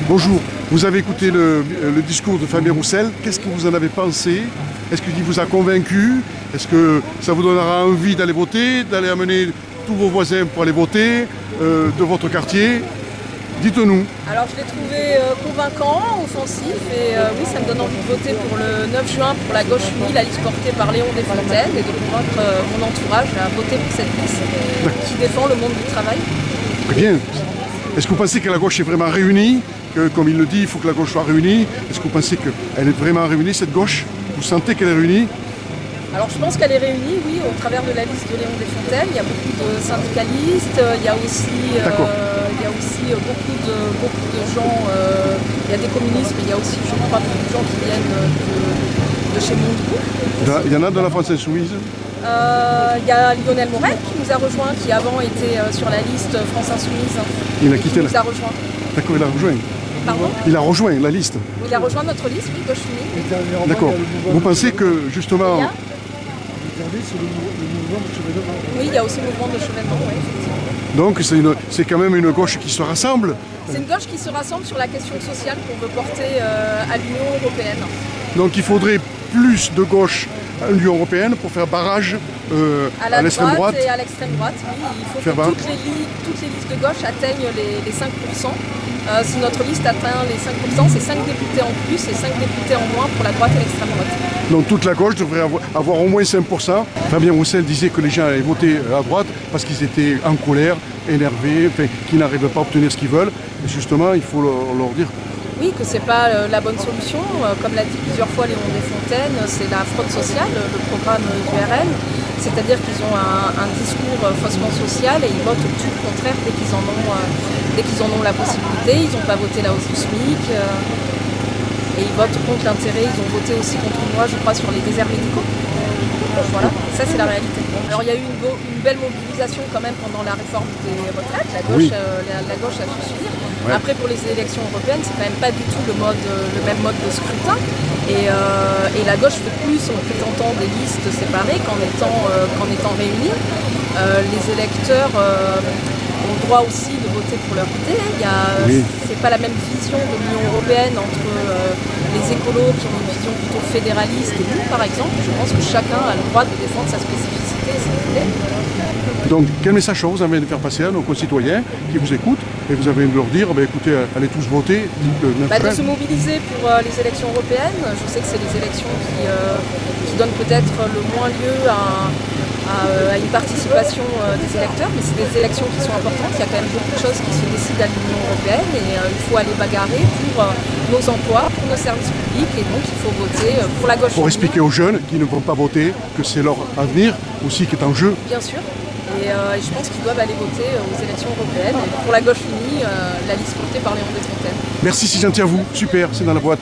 Bonjour, vous avez écouté le discours de Fabien Roussel. Qu'est-ce que vous en avez pensé? Est-ce qu'il vous a convaincu? Est-ce que ça vous donnera envie d'aller voter, d'aller amener tous vos voisins pour aller voter de votre quartier? Dites-nous. Alors je l'ai trouvé convaincant, offensif et oui, ça me donne envie de voter pour le 9 juin pour la Gauche Unie, la liste portée par Léon Desfontaines, et de convaincre mon entourage à voter pour cette liste qui défend le monde du travail. Très bien. Est-ce que vous pensez que la gauche est vraiment réunie? Que, comme il le dit, il faut que la gauche soit réunie. Est-ce que vous pensez qu'elle est vraiment réunie, cette gauche? Vous sentez qu'elle est réunie? Alors je pense qu'elle est réunie, oui, au travers de la liste de Léon Desfontaines. Il y a beaucoup de syndicalistes, il y a aussi beaucoup de gens, il y a des communistes, mais il y a aussi, je crois, beaucoup de gens qui viennent de chez Montebourg. Il y en a de la France Insoumise? Il y a Lionel Morel qui nous a rejoint, qui avant était sur la liste France Insoumise. Il a quitté nous a rejoint. D'accord, il a rejoint. Pardon? Il a rejoint la liste. Il a rejoint notre liste, oui, Gauche Unie. D'accord. Vous pensez que justement... Oui, il y a aussi le mouvement de chevènement, oui, effectivement. Donc c'est quand même une gauche qui se rassemble? C'est une gauche qui se rassemble sur la question sociale qu'on veut porter à l'Union européenne. Donc il faudrait plus de gauche à l'Union européenne pour faire barrage à l'extrême droite et à l'extrême droite, oui. Il faut que toutes les listes de gauche atteignent les 5%. Si notre liste atteint les 5%, c'est 5 députés en plus et 5 députés en moins pour la droite et l'extrême droite. Donc toute la gauche devrait avoir au moins 5%. Fabien Roussel disait que les gens allaient voter à droite parce qu'ils étaient en colère, énervés, qu'ils n'arrivent pas à obtenir ce qu'ils veulent. Et justement, il faut leur dire... Oui, que ce n'est pas la bonne solution. Comme l'a dit plusieurs fois Léon Desfontaines, c'est la fraude sociale, le programme du RN. C'est-à-dire qu'ils ont un discours faussement social et ils votent tout le contraire dès qu'ils en ont la possibilité. Ils n'ont pas voté la hausse du SMIC et ils votent contre l'intérêt. Ils ont voté aussi contre moi, je crois, sur les déserts médicaux. Voilà, ça c'est la réalité. Alors il y a eu une belle mobilisation quand même pendant la réforme des retraites. La gauche a su suivre. Ouais. Après pour les élections européennes, c'est quand même pas du tout le même mode de scrutin. Et la gauche fait plus en présentant des listes séparées qu'en étant réunis. Les électeurs ont le droit aussi de voter pour leur idée. C'est pas la même vision de l'Union européenne entre les écolos qui ont une vision plutôt fédéraliste et nous, par exemple. Je pense que chacun a le droit de défendre sa spécificité et ses idées. Donc, quel message vous avez de faire passer à nos concitoyens qui vous écoutent et vous avez de leur dire, écoutez, allez tous voter le 9 juin. De se mobiliser pour les élections européennes. Je sais que c'est les élections qui donnent peut-être le moins lieu à une participation des électeurs, mais c'est des élections qui sont importantes. Il y a quand même beaucoup de choses qui se décident à l'Union européenne et il faut aller bagarrer pour nos emplois, pour nos services publics, et donc il faut voter pour la gauche. Pour expliquer aux jeunes qui ne vont pas voter que c'est leur avenir aussi qui est en jeu. Bien sûr. Et je pense qu'ils doivent aller voter aux élections européennes. Et pour la Gauche Unie, la liste portée par Léon Desfontaines. Merci, c'est gentil à vous. Super, c'est dans la boîte.